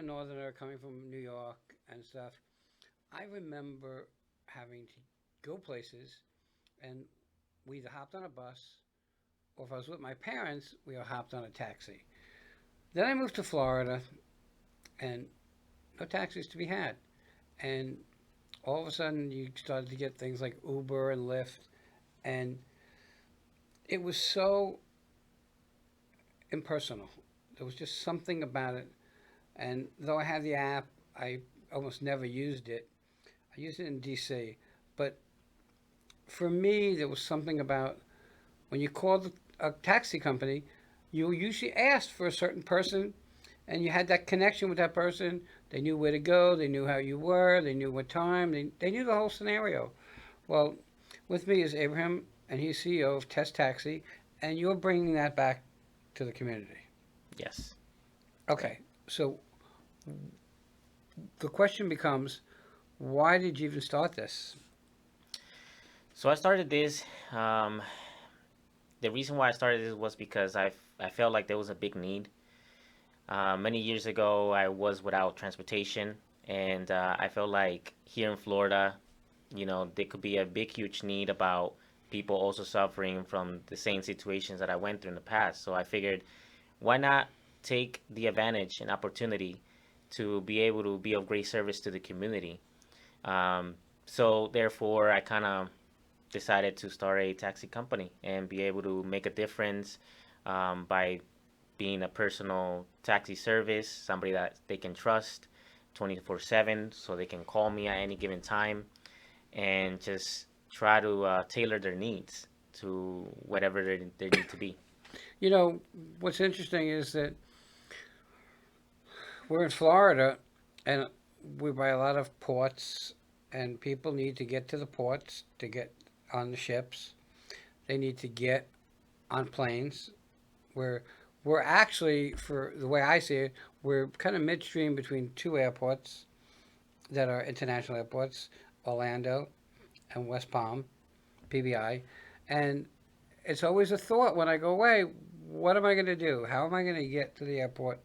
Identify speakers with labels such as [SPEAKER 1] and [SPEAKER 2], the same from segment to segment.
[SPEAKER 1] northerner coming from New York and stuff. I remember having to go places, and we either hopped on a bus, or if I was with my parents, we all hopped on a taxi. Then I moved to Florida, and no taxis to be had. And all of a sudden, you started to get things like Uber and Lyft, and it was so impersonal. There was just something about it. And though I had the app, I almost never used it. I used it in DC. But for me, there was something about when you called a taxi company, you usually asked for a certain person and you had that connection with that person. They knew where to go, they knew how you were, they knew what time, they knew the whole scenario. Well, with me is Abraham, and he's CEO of Tess Taxi, and you're bringing that back to the community.
[SPEAKER 2] Yes.
[SPEAKER 1] Okay, so the question becomes, why did you even start this?
[SPEAKER 2] So I started this. The reason why I started this was because I felt like there was a big need. Many years ago, I was without transportation, and I felt like here in Florida, there could be a big, huge need about people also suffering from the same situations that I went through in the past. So I figured, why not take the advantage and opportunity to be able to be of great service to the community? So therefore, I kind of decided to start a taxi company and be able to make a difference by being a personal taxi service, somebody that they can trust 24/7, so they can call me at any given time and just try to tailor their needs to whatever they need to be.
[SPEAKER 1] You know, what's interesting is that we're in Florida and we're by a lot of ports, and people need to get to the ports to get on the ships. They need to get on planes. We're actually, for the way I see it, we're kind of midstream between two airports that are international airports, Orlando and West Palm, PBI. And it's always a thought when I go away, what am I going to do? How am I going to get to the airport?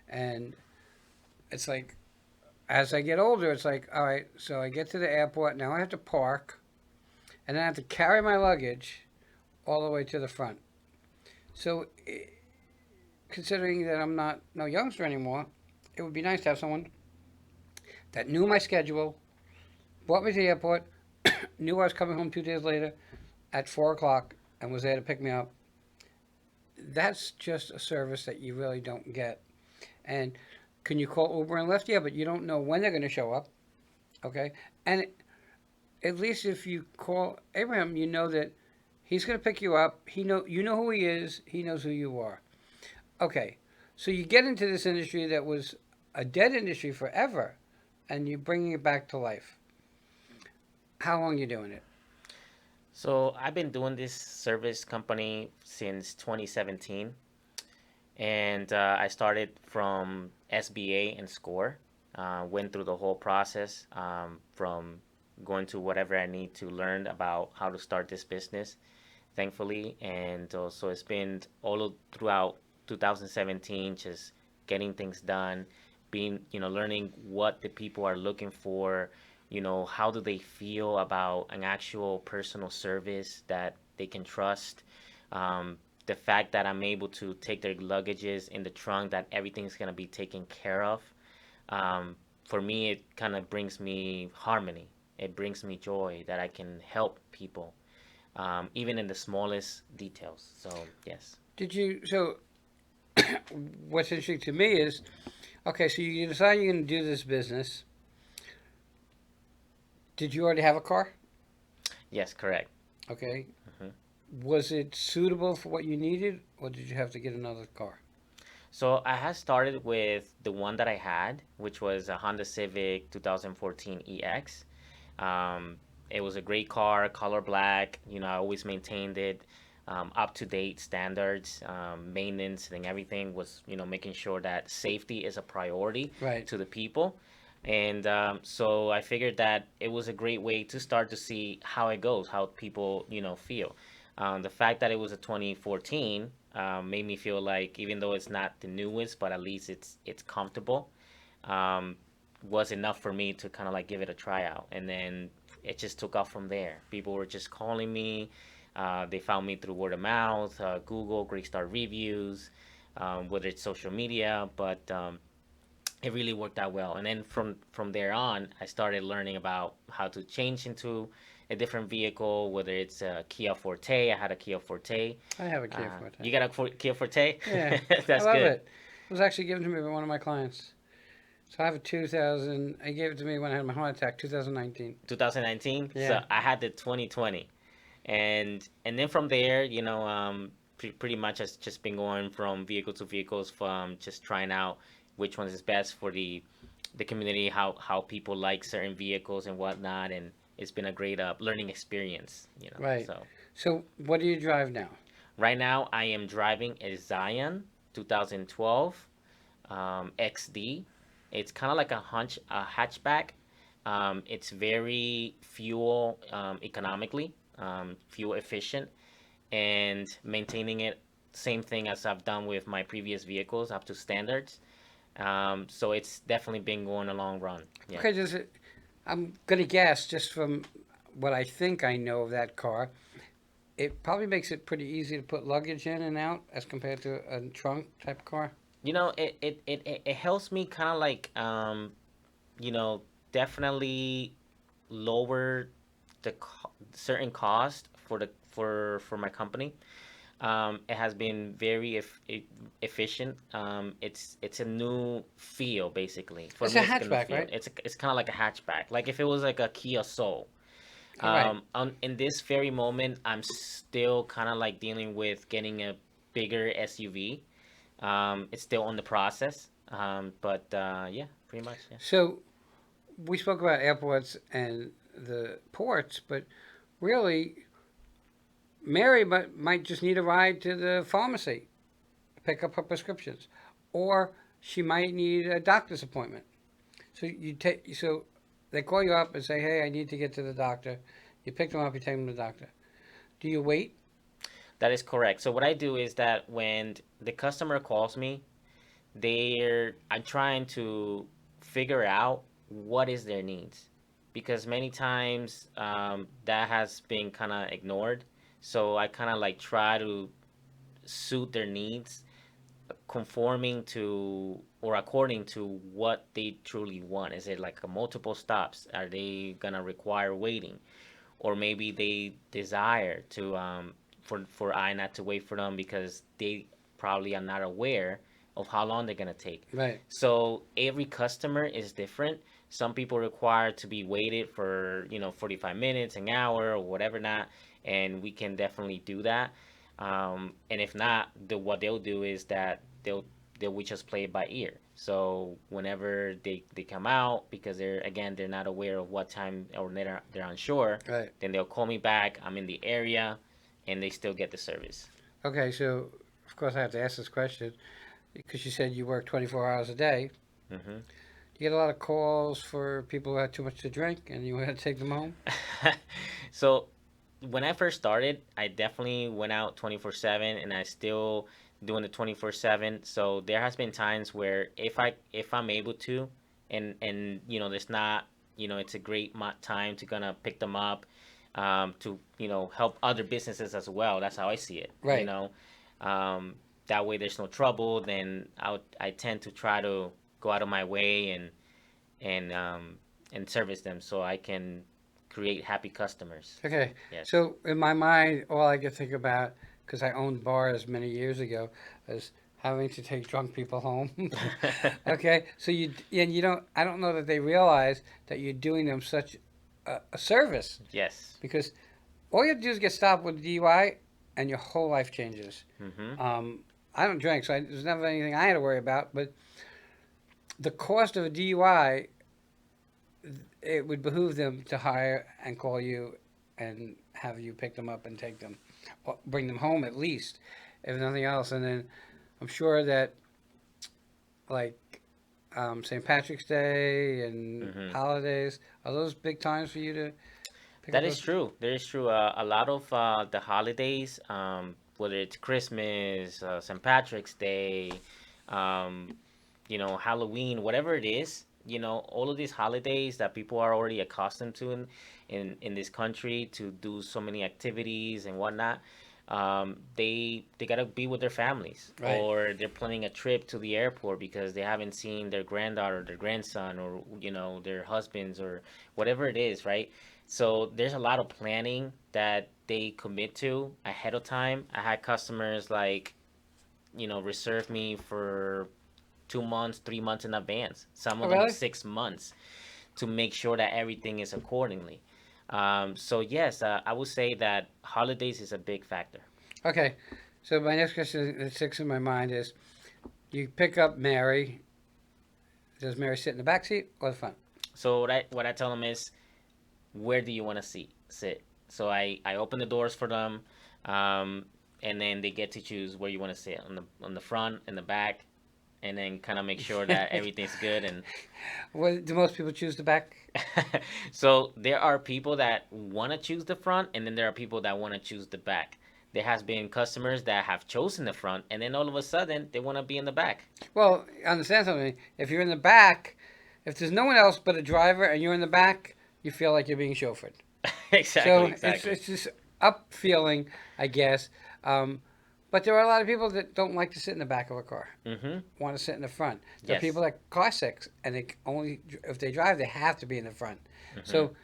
[SPEAKER 1] And it's like, as I get older, it's like, all right, so I get to the airport. Now I have to park, and then I have to carry my luggage all the way to the front. So, considering that I'm not no youngster anymore, it would be nice to have someone that knew my schedule, brought me to the airport, knew I was coming home 2 days later at 4 o'clock, and was there to pick me up. That's just a service that you really don't get. And can you call Uber and Lyft? Yeah, but you don't know when they're going to show up. Okay, and at least if you call Abraham, you know that he's going to pick you up. You know who he is. He knows who you are. Okay, so you get into this industry that was a dead industry forever, and you're bringing it back to life. How long are you doing it?
[SPEAKER 2] So I've been doing this service company since 2017, and I started from SBA and SCORE. Went through the whole process from going to whatever I need to learn about how to start this business, thankfully. And so it's been all throughout 2017, just getting things done, being, learning what the people are looking for, how do they feel about an actual personal service that they can trust. The fact that I'm able to take their luggages in the trunk, that everything's going to be taken care of. For me, it kind of brings me harmony. It brings me joy that I can help people, even in the smallest details. So, yes.
[SPEAKER 1] Did you? So, what's interesting to me is, okay, so you decide you're going to do this business. Did you already have a car?
[SPEAKER 2] Yes, correct.
[SPEAKER 1] Okay.
[SPEAKER 2] Mhm.
[SPEAKER 1] Was it suitable for what you needed, or did you have to get another car?
[SPEAKER 2] So I had started with the one that I had, which was a Honda Civic 2014 EX. It was a great car, color black. I always maintained it, up to date standards, maintenance and everything was, making sure that safety is a priority
[SPEAKER 1] Right.
[SPEAKER 2] to the people. And so I figured that it was a great way to start to see how it goes, how people, feel. The fact that it was a 2014 made me feel like even though it's not the newest, but at least it's comfortable. um, was enough for me to kind of like give it a tryout. And then it just took off from there. People were just calling me. They found me through word of mouth, Google, Great Star reviews, whether it's social media, but it really worked out well. And then from there on, I started learning about how to change into a different vehicle, whether it's a Kia Forte. I had a Kia Forte.
[SPEAKER 1] I have a Kia Forte.
[SPEAKER 2] You got a Kia Forte?
[SPEAKER 1] Yeah, I
[SPEAKER 2] That's
[SPEAKER 1] love
[SPEAKER 2] good.
[SPEAKER 1] it. It was actually given to me by one of my clients. So I have a 2000. I gave it to me when I had my heart attack, 2019.
[SPEAKER 2] 2019. So
[SPEAKER 1] Yeah.
[SPEAKER 2] I had the 2020, and then from there, pretty much has just been going from vehicle to vehicles, from just trying out which ones is best for the community, how people like certain vehicles and whatnot, and it's been a great learning experience.
[SPEAKER 1] Right.
[SPEAKER 2] So
[SPEAKER 1] So what do you drive now?
[SPEAKER 2] right now I am driving a Zion 2012 XD. It's kind of like a hatchback. It's very fuel economically, fuel efficient, and maintaining it same thing as I've done with my previous vehicles up to standards. So it's definitely been going a long run. Yeah.
[SPEAKER 1] Okay, does it? I'm gonna guess just from what I think I know of that car. It probably makes it pretty easy to put luggage in and out as compared to a trunk type car.
[SPEAKER 2] It helps me kind of like definitely lower certain cost for the for my company. It has been very efficient. It's a new feel basically. For
[SPEAKER 1] It's a
[SPEAKER 2] me, it's a new
[SPEAKER 1] hatchback,
[SPEAKER 2] feel.
[SPEAKER 1] right?
[SPEAKER 2] It's kind of like a hatchback. Like if it was like a Kia Soul.
[SPEAKER 1] Right.
[SPEAKER 2] In this very moment, I'm still kind of like dealing with getting a bigger SUV. It's still on the process. But yeah, pretty much. Yeah.
[SPEAKER 1] So we spoke about airports and the ports, but really, Mary might just need a ride to the pharmacy, pick up her prescriptions, or she might need a doctor's appointment. So they call you up and say, "Hey, I need to get to the doctor." You pick them up, you take them to the doctor. Do you wait?
[SPEAKER 2] That is correct. So what I do is that when the customer calls me, I'm trying to figure out what is their needs, because many times that has been kind of ignored. So I kind of like try to suit their needs, conforming to or according to what they truly want. Is it like a multiple stops? Are they gonna require waiting? Or maybe they desire to for I not to wait for them because they probably are not aware of how long they're gonna take.
[SPEAKER 1] Right.
[SPEAKER 2] So every customer is different. Some people require to be waited for 45 minutes, an hour, or whatever not, and we can definitely do that. And if not, what they'll do is that they we just play it by ear. So whenever they come out, because they're not aware of what time, or they're unsure,
[SPEAKER 1] Right.
[SPEAKER 2] then they'll call me back. I'm in the area, and they still get the service.
[SPEAKER 1] Okay. So of course I have to ask this question because you said you work 24 hours a day.
[SPEAKER 2] Hmm.
[SPEAKER 1] Do you get a lot of calls for people who had too much to drink and you had to take them home?
[SPEAKER 2] So when I first started, I definitely went out 24/7, and I still doing the 24/7. So there has been times where if I'm able to, and there's not, it's a great time to gonna pick them up, to help other businesses as well. That's how I see it.
[SPEAKER 1] Right.
[SPEAKER 2] Um, that way there's no trouble. Then I tend to try to go out of my way and um, and service them so I can create happy customers.
[SPEAKER 1] Okay.
[SPEAKER 2] Yes.
[SPEAKER 1] So in my mind, all I could think about, because I owned bars many years ago, is having to take drunk people home. Okay. So you don't. I don't know that they realize that you're doing them such a service,
[SPEAKER 2] Yes.
[SPEAKER 1] because all you have to do is get stopped with DUI, and your whole life changes.
[SPEAKER 2] Mm-hmm.
[SPEAKER 1] I don't drink, so there's never anything I had to worry about. But the cost of a DUI, it would behoove them to hire and call you and have you pick them up and take them, or bring them home at least, if nothing else. And then I'm sure that, like, St. Patrick's Day and
[SPEAKER 2] Mm-hmm.
[SPEAKER 1] holidays, are those big times for you to pick up
[SPEAKER 2] That is
[SPEAKER 1] those?
[SPEAKER 2] true. That is true. A lot of the holidays, whether it's Christmas, St. Patrick's Day, um, Halloween, whatever it is, all of these holidays that people are already accustomed to in this country to do so many activities and whatnot. They gotta be with their families,
[SPEAKER 1] Right.
[SPEAKER 2] or they're planning a trip to the airport because they haven't seen their granddaughter, their grandson, or their husbands, or whatever it is, right? So there's a lot of planning that they commit to ahead of time. I had customers like reserve me for 2 months, 3 months in advance. Some
[SPEAKER 1] Oh,
[SPEAKER 2] of them
[SPEAKER 1] really?
[SPEAKER 2] 6 months to make sure that everything is accordingly. So yes, I would say that holidays is a big factor.
[SPEAKER 1] Okay. So my next question that sticks in my mind is: you pick up Mary. Does Mary sit in the back seat or the front?
[SPEAKER 2] So what I tell them is, where do you want to sit? So I open the doors for them, um, and then they get to choose where you want to sit, on the front, in the back, and then kind of make sure that everything's good. And
[SPEAKER 1] Well, do most people choose the back?
[SPEAKER 2] so there are people that want to choose the front, and then there are people that want to choose the back. There has been customers that have chosen the front, and then all of a sudden they want to be in the back.
[SPEAKER 1] Well, understand something. If you're in the back, if there's no one else but a driver and you're in the back, you feel like you're being chauffeured.
[SPEAKER 2] Exactly,
[SPEAKER 1] So it's
[SPEAKER 2] exactly.
[SPEAKER 1] it's just up feeling, I guess. But there are a lot of people that don't like to sit in the back of a car.
[SPEAKER 2] Mm-hmm.
[SPEAKER 1] Want to sit in the front. There are
[SPEAKER 2] Yes.
[SPEAKER 1] people that car sick, and they only if they drive, they have to be in the front.
[SPEAKER 2] Mm-hmm.
[SPEAKER 1] So,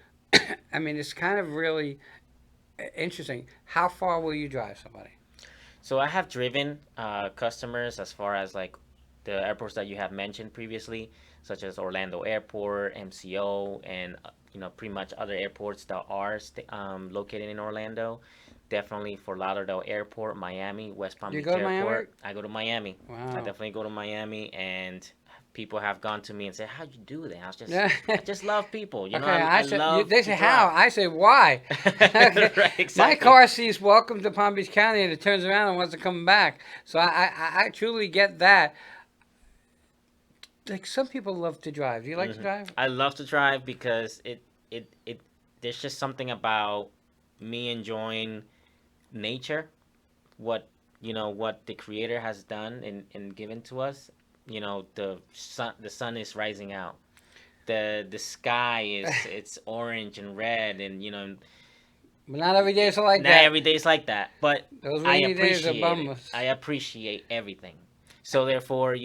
[SPEAKER 1] I mean, it's kind of really interesting. How far will you drive somebody?
[SPEAKER 2] So I have driven customers as far as like the airports that you have mentioned previously, such as Orlando Airport, MCO, and pretty much other airports that are located in Orlando. Definitely for Lauderdale Airport, Miami, West Palm
[SPEAKER 1] You
[SPEAKER 2] Beach
[SPEAKER 1] go to Miami?
[SPEAKER 2] Airport. I go to Miami. I
[SPEAKER 1] Wow.
[SPEAKER 2] definitely go to Miami, and people have gone to me and said, "How'd you do that?"
[SPEAKER 1] Yeah.
[SPEAKER 2] I just love people.
[SPEAKER 1] Okay,
[SPEAKER 2] I
[SPEAKER 1] I said
[SPEAKER 2] love
[SPEAKER 1] they
[SPEAKER 2] to
[SPEAKER 1] say how.
[SPEAKER 2] drive.
[SPEAKER 1] I say why. Okay,
[SPEAKER 2] Right,
[SPEAKER 1] my
[SPEAKER 2] exactly.
[SPEAKER 1] car sees "Welcome to Palm Beach County" and it turns around and wants to come back. So I truly get that. Like some people love to drive. Do you like to
[SPEAKER 2] Hmm.
[SPEAKER 1] drive?
[SPEAKER 2] I love to drive because it there's just something about me enjoying nature, what what the creator has done and given to us. The sun is rising out. The sky is it's orange and red, and
[SPEAKER 1] But not every day is like
[SPEAKER 2] not
[SPEAKER 1] that.
[SPEAKER 2] every day is like that, but
[SPEAKER 1] Those
[SPEAKER 2] I
[SPEAKER 1] rainy days are
[SPEAKER 2] appreciate it.
[SPEAKER 1] bummers.
[SPEAKER 2] I appreciate everything. So therefore,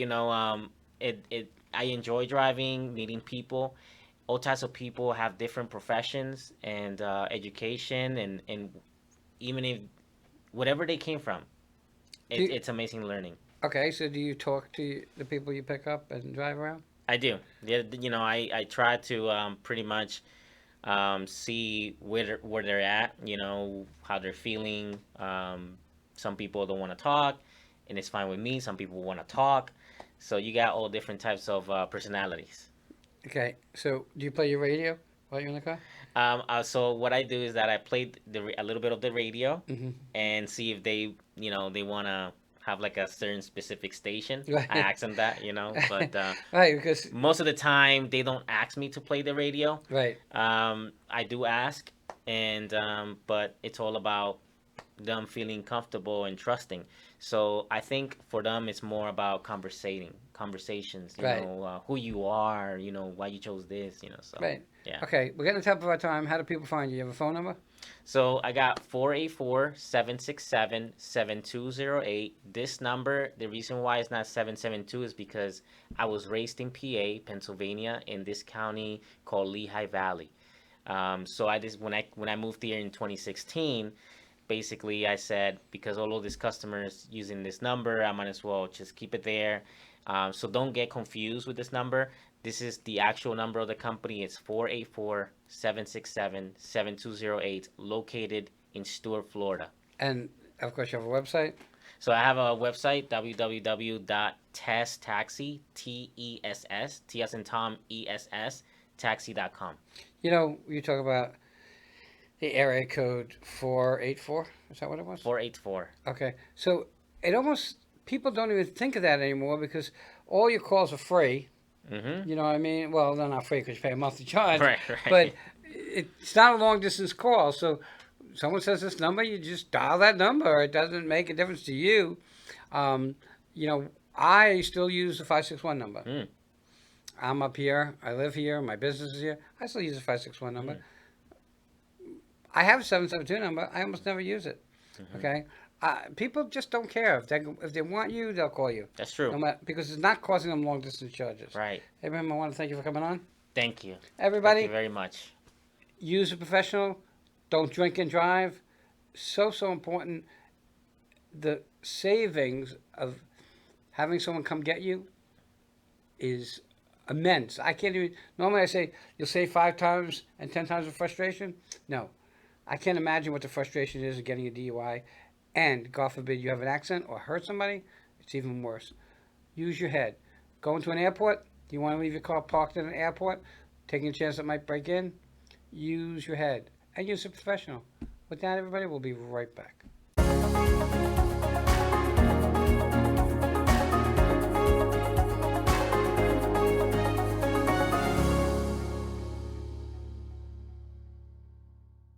[SPEAKER 2] I enjoy driving, meeting people. All types of people have different professions and education, and even if whatever they came from,
[SPEAKER 1] Do you,
[SPEAKER 2] it's amazing learning.
[SPEAKER 1] okay, so do you talk to the people you pick up and drive around?
[SPEAKER 2] I do. Yeah, I try to pretty much see where they're at, how they're feeling. Some people don't want to talk, and it's fine with me. Some people want to talk. So you got all different types of personalities.
[SPEAKER 1] Okay, so do you play your radio while you're in the car?
[SPEAKER 2] So what I do is that I play a little bit of the radio
[SPEAKER 1] Mm-hmm.
[SPEAKER 2] and see if they want to have like a certain specific station. I
[SPEAKER 1] Right.
[SPEAKER 2] ask them that, but
[SPEAKER 1] Right, because
[SPEAKER 2] most of the time they don't ask me to play the radio.
[SPEAKER 1] right.
[SPEAKER 2] I do ask, and but it's all about them feeling comfortable and trusting. So I think for them it's more about conversations.
[SPEAKER 1] Right.
[SPEAKER 2] Who you are. Why you chose this. So
[SPEAKER 1] Right.
[SPEAKER 2] yeah.
[SPEAKER 1] Okay, we're getting to the top of our time. How do people find you? You have a phone number?
[SPEAKER 2] So I got 484-767-7208. This number, the reason why it's not 772 is because I was raised in PA, Pennsylvania, in this county called Lehigh Valley. So I just when I moved here in 2016, basically I said, because all of these customers using this number, I might as well just keep it there. So don't get confused with this number. This is the actual number of the company. It's 484-767-7208, located in Stuart, Florida.
[SPEAKER 1] And of course, you have a website.
[SPEAKER 2] So I have a website, www.tesstaxi, TESS, T as in Tom, ESS, taxi.com.
[SPEAKER 1] You talk about the area code 484. Is that what it was?
[SPEAKER 2] 484.
[SPEAKER 1] Okay, so it almost people don't even think of that anymore because all your calls are free.
[SPEAKER 2] Mm-hmm.
[SPEAKER 1] You know what I mean? Well, they're not free because you pay a monthly charge,
[SPEAKER 2] Right,
[SPEAKER 1] but
[SPEAKER 2] right.
[SPEAKER 1] it's not a long distance call. So someone says this number, you just dial that number. It doesn't make a difference to you. Um, you know, I still use the 561 number.
[SPEAKER 2] Mm.
[SPEAKER 1] I'm up here. I live here. My business is here. I still use the 561 number.
[SPEAKER 2] Mm.
[SPEAKER 1] I have a 772 number. I almost never use it.
[SPEAKER 2] Mm-hmm.
[SPEAKER 1] Okay? People just don't care. If they want you, they'll call you.
[SPEAKER 2] That's true.
[SPEAKER 1] No matter, because it's not causing them long distance charges.
[SPEAKER 2] Right.
[SPEAKER 1] Abraham, I want to thank you for coming on.
[SPEAKER 2] Thank you.
[SPEAKER 1] Everybody,
[SPEAKER 2] Thank you very much.
[SPEAKER 1] use a professional. Don't drink and drive. So important. The savings of having someone come get you is immense. I can't even. Normally, I say you'll save 5 times and 10 times the frustration. No, I can't imagine what the frustration is of getting a DUI, and God forbid you have an accident or hurt somebody. It's even worse. Use your head. Going to an airport. You want to leave your car parked in an airport, taking a chance it might break in. Use your head and use a professional. With that, everybody, we'll be right back.